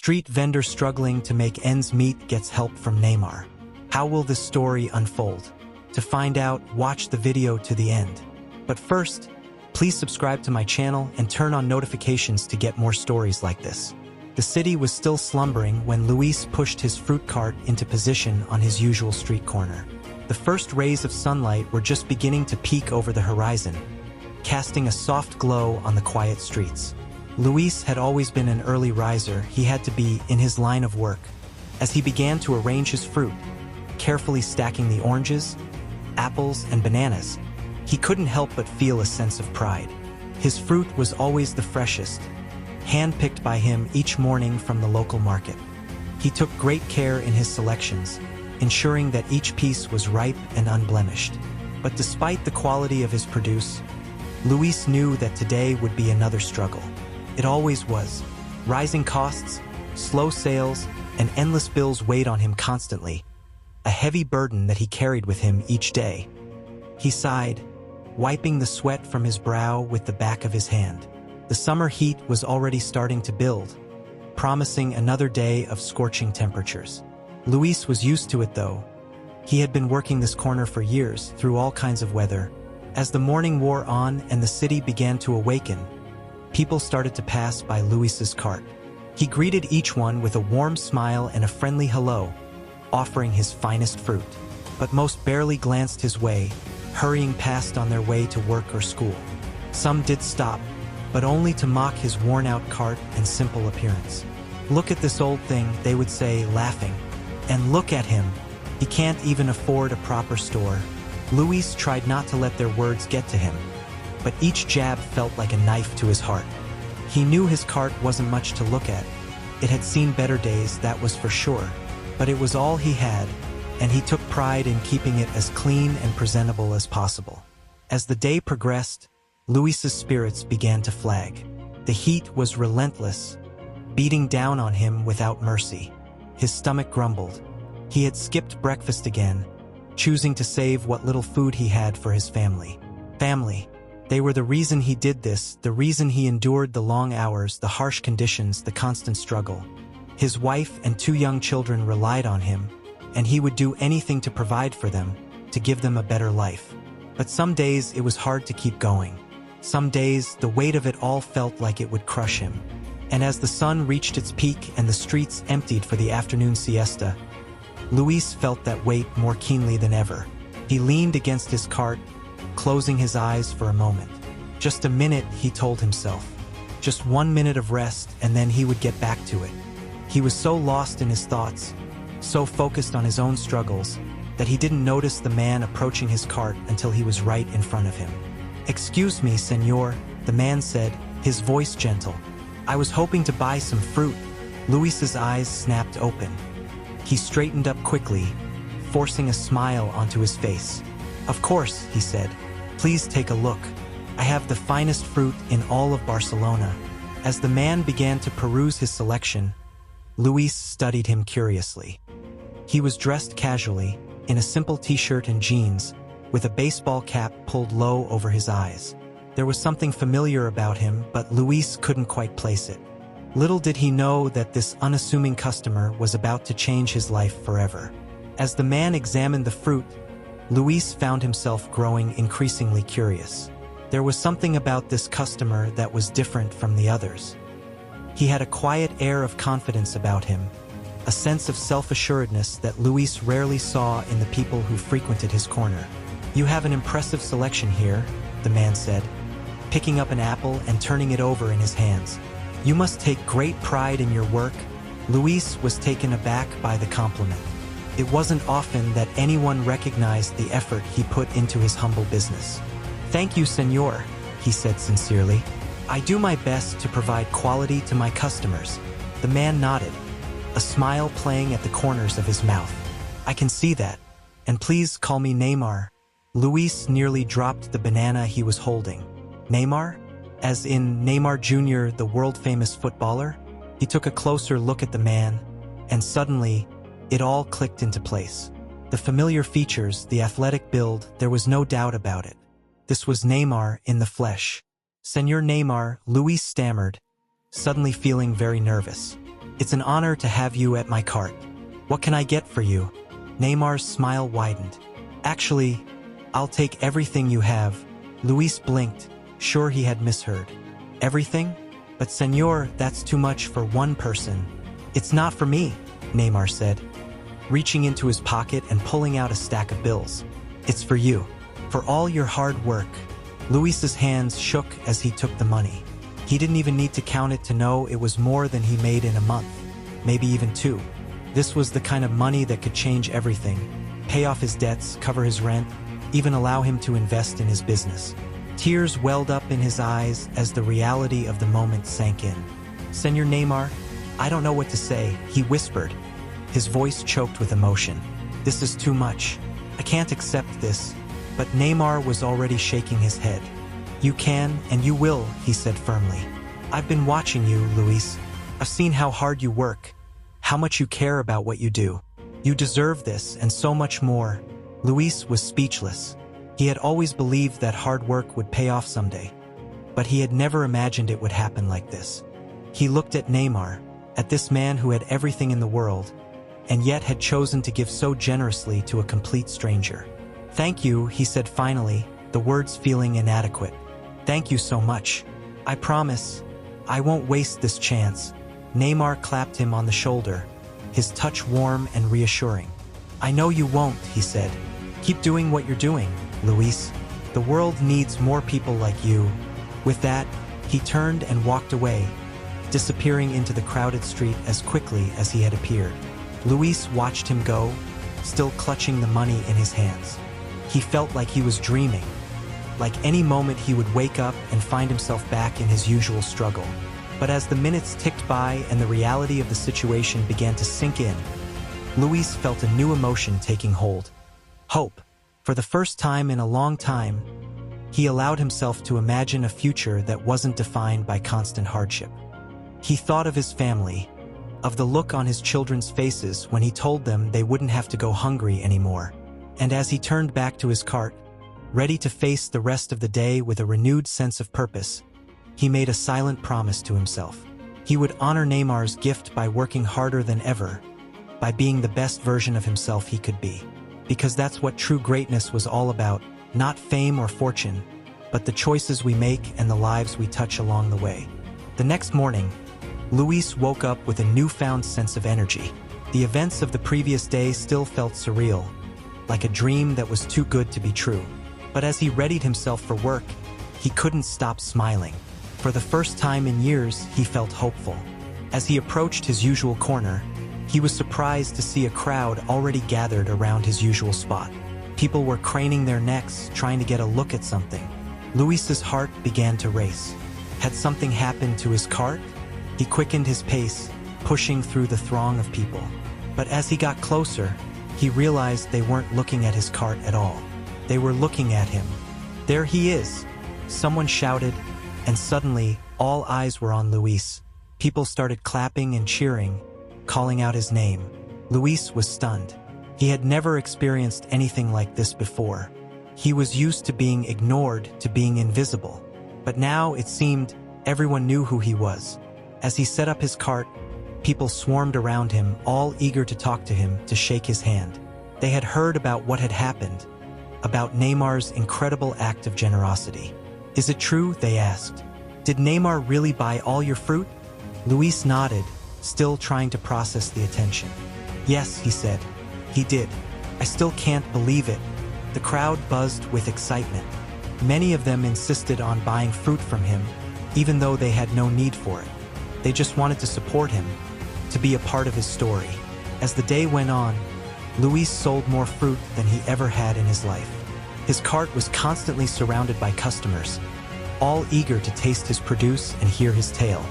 street vendor struggling to make ends meet gets help from Neymar. How will this story unfold? To find out, watch the video to the end. But first, please subscribe to my channel and turn on notifications to get more stories like this. The city was still slumbering when Luis pushed his fruit cart into position on his usual street corner. The first rays of sunlight were just beginning to peek over the horizon, casting a soft glow on the quiet streets. Luis had always been an early riser. He had to be in his line of work. As he began to arrange his fruit, carefully stacking the oranges, apples, and bananas, he couldn't help but feel a sense of pride. His fruit was always the freshest, hand-picked by him each morning from the local market. He took great care in his selections, ensuring that each piece was ripe and unblemished. But despite the quality of his produce, Luis knew that today would be another struggle. It always was. Rising costs, slow sales, and endless bills weighed on him constantly, a heavy burden that he carried with him each day. He sighed, wiping the sweat from his brow with the back of his hand. The summer heat was already starting to build, promising another day of scorching temperatures. Luis was used to it though. He had been working this corner for years, through all kinds of weather. As the morning wore on and the city began to awaken, people started to pass by Luis's cart. He greeted each one with a warm smile and a friendly hello, offering his finest fruit. But most barely glanced his way, hurrying past on their way to work or school. Some did stop, but only to mock his worn-out cart and simple appearance. "Look at this old thing," they would say, laughing. "And look at him. He can't even afford a proper store." Luis tried not to let their words get to him, but each jab felt like a knife to his heart. He knew his cart wasn't much to look at. It had seen better days, that was for sure, but it was all he had, and he took pride in keeping it as clean and presentable as possible. As the day progressed, Luis's spirits began to flag. The heat was relentless, beating down on him without mercy. His stomach grumbled. He had skipped breakfast again, choosing to save what little food he had for his family. They were the reason he did this, the reason he endured the long hours, the harsh conditions, the constant struggle. His wife and 2 young children relied on him, and he would do anything to provide for them, to give them a better life. But some days it was hard to keep going. Some days the weight of it all felt like it would crush him. And as the sun reached its peak and the streets emptied for the afternoon siesta, Luis felt that weight more keenly than ever. He leaned against his cart, closing his eyes for a moment. Just a minute, he told himself. Just 1 minute of rest, and then he would get back to it. He was so lost in his thoughts, so focused on his own struggles, that he didn't notice the man approaching his cart until he was right in front of him. "Excuse me, senor," the man said, his voice gentle. "I was hoping to buy some fruit." Luis's eyes snapped open. He straightened up quickly, forcing a smile onto his face. "Of course," he said. "Please take a look. I have the finest fruit in all of Barcelona." As the man began to peruse his selection, Luis studied him curiously. He was dressed casually, in a simple t-shirt and jeans, with a baseball cap pulled low over his eyes. There was something familiar about him, but Luis couldn't quite place it. Little did he know that this unassuming customer was about to change his life forever. As the man examined the fruit, Luis found himself growing increasingly curious. There was something about this customer that was different from the others. He had a quiet air of confidence about him, a sense of self-assuredness that Luis rarely saw in the people who frequented his corner. "You have an impressive selection here," the man said, picking up an apple and turning it over in his hands. "You must take great pride in your work." Luis was taken aback by the compliment. It wasn't often that anyone recognized the effort he put into his humble business. "Thank you, senor," he said sincerely. "I do my best to provide quality to my customers." The man nodded, a smile playing at the corners of his mouth. "I can see that. And please call me Neymar." Luis nearly dropped the banana he was holding. Neymar? As in Neymar Jr., the world-famous footballer? He took a closer look at the man, and suddenly, it all clicked into place. The familiar features, the athletic build, there was no doubt about it. This was Neymar in the flesh. "Senor Neymar," Luis stammered, suddenly feeling very nervous. It's an honor to have you at my cart. What can I get for you? Neymar's smile widened. Actually, I'll take everything you have. Luis blinked, sure he had misheard. Everything? But senor, that's too much for one person. It's not for me, Neymar said, reaching into his pocket and pulling out a stack of bills. It's for you. For all your hard work. Luis's hands shook as he took the money. He didn't even need to count it to know it was more than he made in a month, maybe even 2. This was the kind of money that could change everything, pay off his debts, cover his rent, even allow him to invest in his business. Tears welled up in his eyes as the reality of the moment sank in. Senor Neymar, I don't know what to say, he whispered, his voice choked with emotion. This is too much. I can't accept this. But Neymar was already shaking his head. You can and you will, he said firmly. I've been watching you, Luis. I've seen how hard you work, how much you care about what you do. You deserve this and so much more. Luis was speechless. He had always believed that hard work would pay off someday, but he had never imagined it would happen like this. He looked at Neymar, at this man who had everything in the world, and yet had chosen to give so generously to a complete stranger. Thank you, he said finally, the words feeling inadequate. Thank you so much. I promise, I won't waste this chance. Neymar clapped him on the shoulder, his touch warm and reassuring. I know you won't, he said. Keep doing what you're doing, Luis. The world needs more people like you. With that, he turned and walked away, disappearing into the crowded street as quickly as he had appeared. Luis watched him go, still clutching the money in his hands. He felt like he was dreaming, like any moment he would wake up and find himself back in his usual struggle. But as the minutes ticked by and the reality of the situation began to sink in, Luis felt a new emotion taking hold. Hope. For the first time in a long time, he allowed himself to imagine a future that wasn't defined by constant hardship. He thought of his family, of the look on his children's faces when he told them they wouldn't have to go hungry anymore. And as he turned back to his cart, ready to face the rest of the day with a renewed sense of purpose, he made a silent promise to himself. He would honor Neymar's gift by working harder than ever, by being the best version of himself he could be. Because that's what true greatness was all about, not fame or fortune, but the choices we make and the lives we touch along the way. The next morning, Luis woke up with a newfound sense of energy. The events of the previous day still felt surreal, like a dream that was too good to be true. But as he readied himself for work, he couldn't stop smiling. For the first time in years, he felt hopeful. As he approached his usual corner, he was surprised to see a crowd already gathered around his usual spot. People were craning their necks, trying to get a look at something. Luis's heart began to race. Had something happened to his cart? He quickened his pace, pushing through the throng of people. But as he got closer, he realized they weren't looking at his cart at all. They were looking at him. There he is! Someone shouted, and suddenly, all eyes were on Luis. People started clapping and cheering, calling out his name. Luis was stunned. He had never experienced anything like this before. He was used to being ignored, to being invisible. But now, it seemed, everyone knew who he was. As he set up his cart, people swarmed around him, all eager to talk to him, to shake his hand. They had heard about what had happened, about Neymar's incredible act of generosity. Is it true? They asked. Did Neymar really buy all your fruit? Luis nodded, still trying to process the attention. Yes, he said. He did. I still can't believe it. The crowd buzzed with excitement. Many of them insisted on buying fruit from him, even though they had no need for it. They just wanted to support him, to be a part of his story. As the day went on, Luis sold more fruit than he ever had in his life. His cart was constantly surrounded by customers, all eager to taste his produce and hear his tale.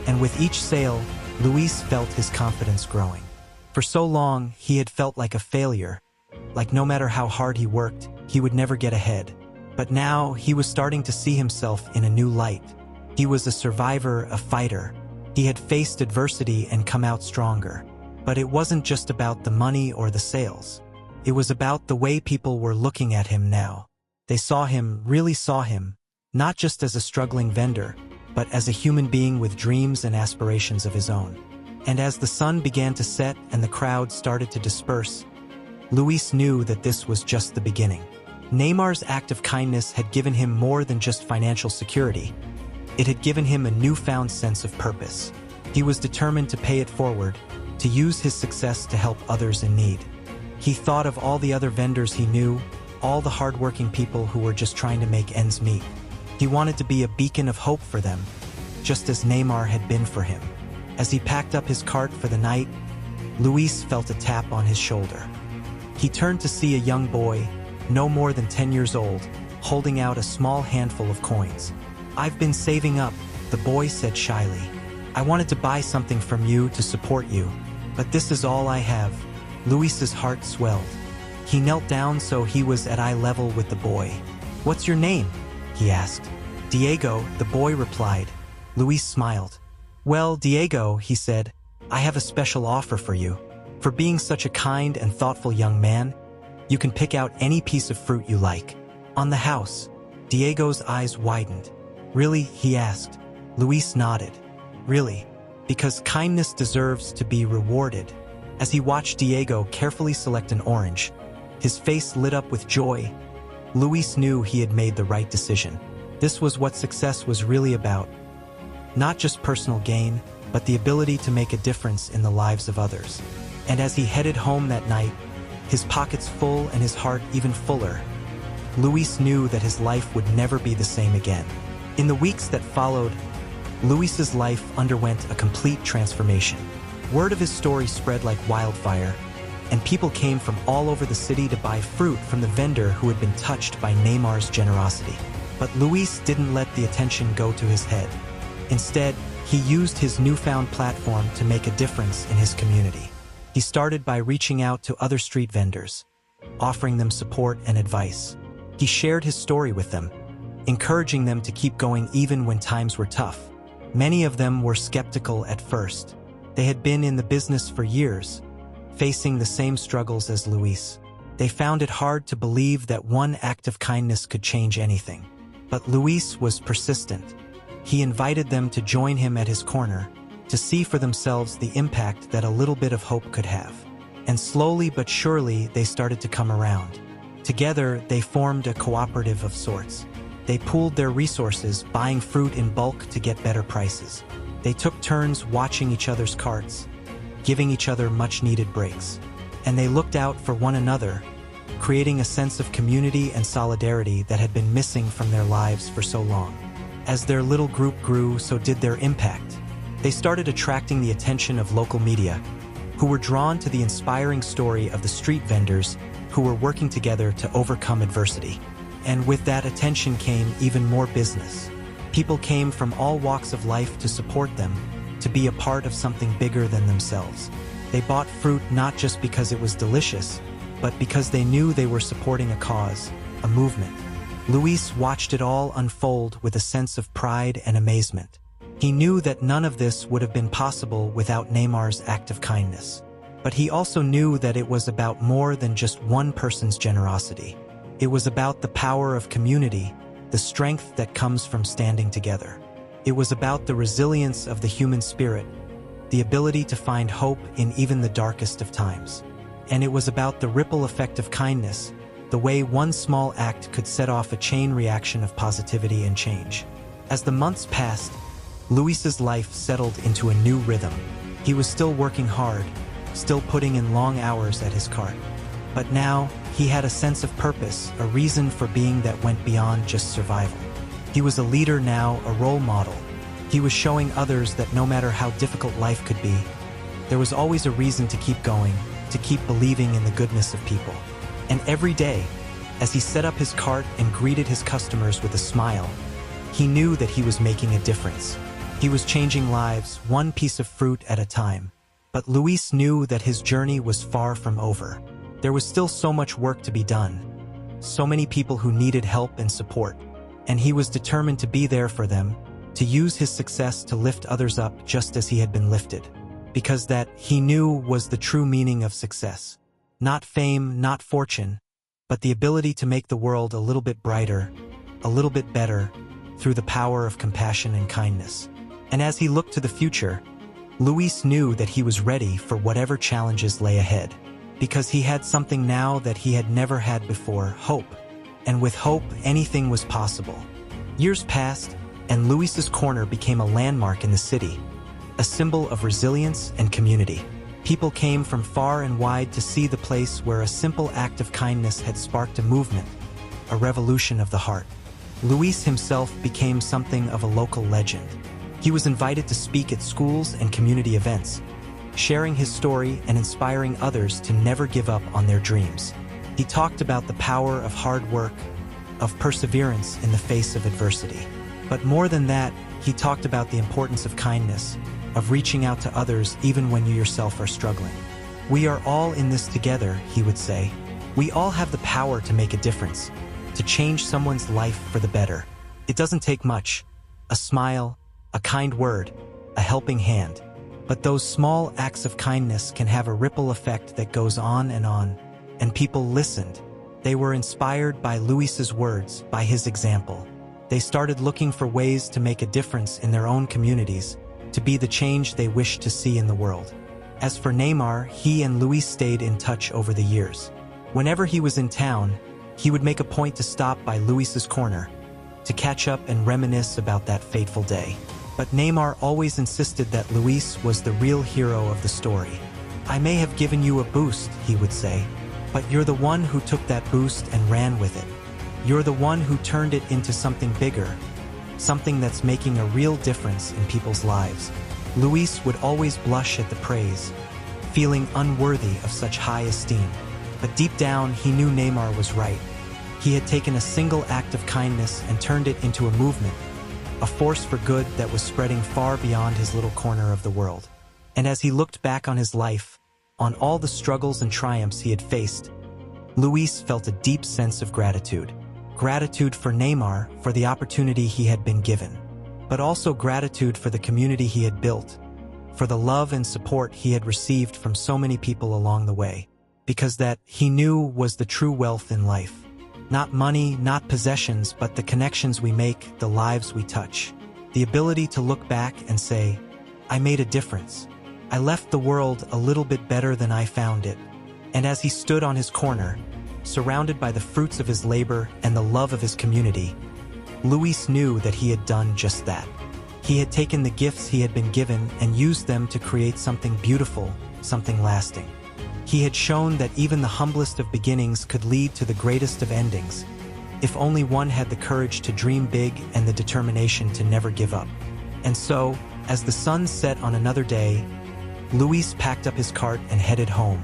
And with each sale, Luis felt his confidence growing. For so long, he had felt like a failure, like no matter how hard he worked, he would never get ahead. But now, he was starting to see himself in a new light. He was a survivor, a fighter. He had faced adversity and come out stronger. But it wasn't just about the money or the sales. It was about the way people were looking at him now. They saw him, really saw him, not just as a struggling vendor, but as a human being with dreams and aspirations of his own. And as the sun began to set and the crowd started to disperse, Luis knew that this was just the beginning. Neymar's act of kindness had given him more than just financial security. It had given him a newfound sense of purpose. He was determined to pay it forward, to use his success to help others in need. He thought of all the other vendors he knew, all the hardworking people who were just trying to make ends meet. He wanted to be a beacon of hope for them, just as Neymar had been for him. As he packed up his cart for the night, Luis felt a tap on his shoulder. He turned to see a young boy, no more than 10 years old, holding out a small handful of coins. "I've been saving up," the boy said shyly. "I wanted to buy something from you to support you, but this is all I have." Luis's heart swelled. He knelt down so he was at eye level with the boy. "What's your name?" he asked. "Diego," the boy replied. Luis smiled. "Well, Diego," he said, "I have a special offer for you. For being such a kind and thoughtful young man, you can pick out any piece of fruit you like. On the house." Diego's eyes widened. "Really?" he asked. Luis nodded. "Really, because kindness deserves to be rewarded." As he watched Diego carefully select an orange, his face lit up with joy. Luis knew he had made the right decision. This was what success was really about. Not just personal gain, but the ability to make a difference in the lives of others. And as he headed home that night, his pockets full and his heart even fuller, Luis knew that his life would never be the same again. In the weeks that followed, Luis's life underwent a complete transformation. Word of his story spread like wildfire, and people came from all over the city to buy fruit from the vendor who had been touched by Neymar's generosity. But Luis didn't let the attention go to his head. Instead, he used his newfound platform to make a difference in his community. He started by reaching out to other street vendors, offering them support and advice. He shared his story with them, encouraging them to keep going even when times were tough. Many of them were skeptical at first. They had been in the business for years, facing the same struggles as Luis. They found it hard to believe that one act of kindness could change anything. But Luis was persistent. He invited them to join him at his corner, to see for themselves the impact that a little bit of hope could have. And slowly but surely they started to come around. Together, they formed a cooperative of sorts. They pooled their resources, buying fruit in bulk to get better prices. They took turns watching each other's carts, giving each other much-needed breaks. And they looked out for one another, creating a sense of community and solidarity that had been missing from their lives for so long. As their little group grew, so did their impact. They started attracting the attention of local media, who were drawn to the inspiring story of the street vendors who were working together to overcome adversity. And with that attention came even more business. People came from all walks of life to support them, to be a part of something bigger than themselves. They bought fruit not just because it was delicious, but because they knew they were supporting a cause, a movement. Luis watched it all unfold with a sense of pride and amazement. He knew that none of this would have been possible without Neymar's act of kindness. But he also knew that it was about more than just one person's generosity. It was about the power of community, the strength that comes from standing together. It was about the resilience of the human spirit, the ability to find hope in even the darkest of times. And it was about the ripple effect of kindness, the way one small act could set off a chain reaction of positivity and change. As the months passed, Luis's life settled into a new rhythm. He was still working hard, still putting in long hours at his cart. But now, he had a sense of purpose, a reason for being that went beyond just survival. He was a leader now, a role model. He was showing others that no matter how difficult life could be, there was always a reason to keep going, to keep believing in the goodness of people. And every day, as he set up his cart and greeted his customers with a smile, he knew that he was making a difference. He was changing lives, one piece of fruit at a time. But Luis knew that his journey was far from over. There was still so much work to be done, so many people who needed help and support, and he was determined to be there for them, to use his success to lift others up just as he had been lifted, because that, he knew, was the true meaning of success. Not fame, not fortune, but the ability to make the world a little bit brighter, a little bit better, through the power of compassion and kindness. And as he looked to the future, Luis knew that he was ready for whatever challenges lay ahead, because he had something now that he had never had before: hope. And with hope, anything was possible. Years passed, and Luis's corner became a landmark in the city, a symbol of resilience and community. People came from far and wide to see the place where a simple act of kindness had sparked a movement, a revolution of the heart. Luis himself became something of a local legend. He was invited to speak at schools and community events, sharing his story and inspiring others to never give up on their dreams. He talked about the power of hard work, of perseverance in the face of adversity. But more than that, he talked about the importance of kindness, of reaching out to others even when you yourself are struggling. We are all in this together, he would say. We all have the power to make a difference, to change someone's life for the better. It doesn't take much: a smile, a kind word, a helping hand. But those small acts of kindness can have a ripple effect that goes on, and people listened. They were inspired by Luis's words, by his example. They started looking for ways to make a difference in their own communities, to be the change they wished to see in the world. As for Neymar, he and Luis stayed in touch over the years. Whenever he was in town, he would make a point to stop by Luis's corner, to catch up and reminisce about that fateful day. But Neymar always insisted that Luis was the real hero of the story. "I may have given you a boost," he would say, "but you're the one who took that boost and ran with it. You're the one who turned it into something bigger, something that's making a real difference in people's lives." Luis would always blush at the praise, feeling unworthy of such high esteem. But deep down, he knew Neymar was right. He had taken a single act of kindness and turned it into a movement, a force for good that was spreading far beyond his little corner of the world. And as he looked back on his life, on all the struggles and triumphs he had faced, Luis felt a deep sense of gratitude. Gratitude for Neymar, for the opportunity he had been given, but also gratitude for the community he had built, for the love and support he had received from so many people along the way, because that, he knew, was the true wealth in life. Not money, not possessions, but the connections we make, the lives we touch. The ability to look back and say, "I made a difference. I left the world a little bit better than I found it." And as he stood on his corner, surrounded by the fruits of his labor and the love of his community, Luis knew that he had done just that. He had taken the gifts he had been given and used them to create something beautiful, something lasting. He had shown that even the humblest of beginnings could lead to the greatest of endings, if only one had the courage to dream big and the determination to never give up. And so, as the sun set on another day, Luis packed up his cart and headed home,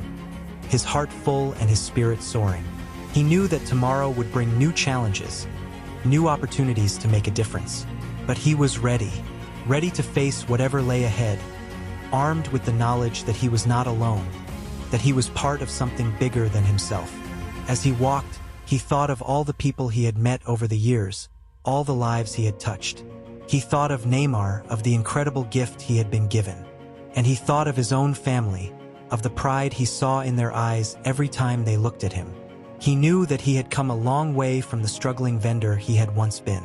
his heart full and his spirit soaring. He knew that tomorrow would bring new challenges, new opportunities to make a difference. But he was ready to face whatever lay ahead, armed with the knowledge that he was not alone, that he was part of something bigger than himself. As he walked, he thought of all the people he had met over the years, all the lives he had touched. He thought of Neymar, of the incredible gift he had been given. And he thought of his own family, of the pride he saw in their eyes every time they looked at him. He knew that he had come a long way from the struggling vendor he had once been.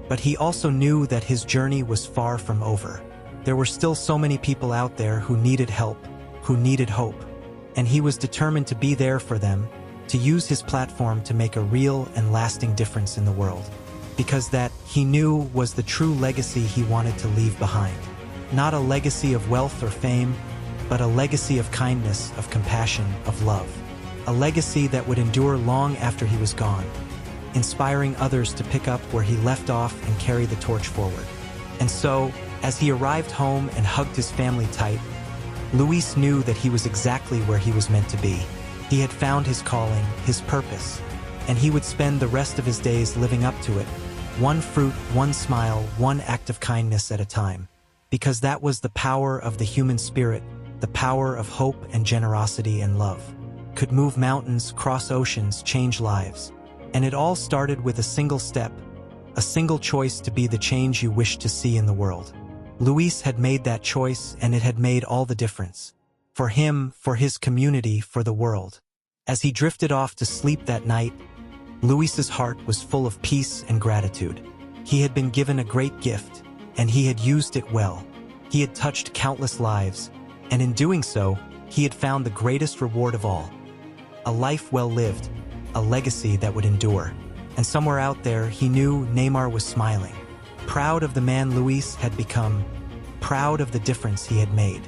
But he also knew that his journey was far from over. There were still so many people out there who needed help, who needed hope. And he was determined to be there for them, to use his platform to make a real and lasting difference in the world. Because that, he knew, was the true legacy he wanted to leave behind. Not a legacy of wealth or fame, but a legacy of kindness, of compassion, of love. A legacy that would endure long after he was gone, inspiring others to pick up where he left off and carry the torch forward. And so, as he arrived home and hugged his family tight, Luis knew that he was exactly where he was meant to be. He had found his calling, his purpose, and he would spend the rest of his days living up to it, one fruit, one smile, one act of kindness at a time. Because that was the power of the human spirit, the power of hope and generosity and love. Could move mountains, cross oceans, change lives. And it all started with a single step, a single choice to be the change you wish to see in the world. Luis had made that choice, and it had made all the difference. For him, for his community, for the world. As he drifted off to sleep that night, Luis's heart was full of peace and gratitude. He had been given a great gift, and he had used it well. He had touched countless lives, and in doing so, he had found the greatest reward of all. A life well lived, a legacy that would endure. And somewhere out there, he knew Neymar was smiling, proud of the man Luis had become, proud of the difference he had made,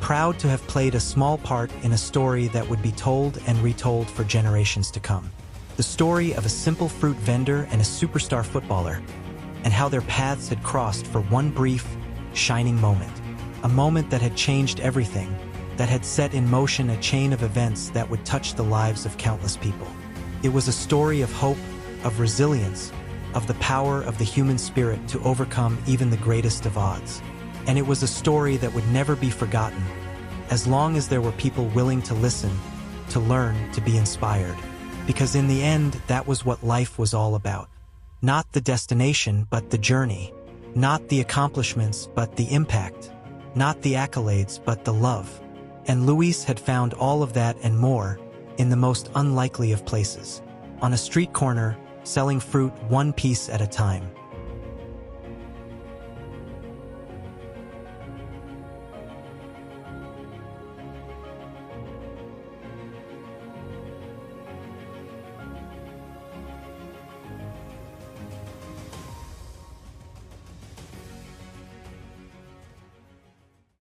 proud to have played a small part in a story that would be told and retold for generations to come. The story of a simple fruit vendor and a superstar footballer, and how their paths had crossed for one brief, shining moment. A moment that had changed everything, that had set in motion a chain of events that would touch the lives of countless people. It was a story of hope, of resilience, of the power of the human spirit to overcome even the greatest of odds. And it was a story that would never be forgotten, as long as there were people willing to listen, to learn, to be inspired. Because in the end, that was what life was all about. Not the destination, but the journey. Not the accomplishments, but the impact. Not the accolades, but the love. And Luis had found all of that and more in the most unlikely of places. On a street corner, selling fruit one piece at a time.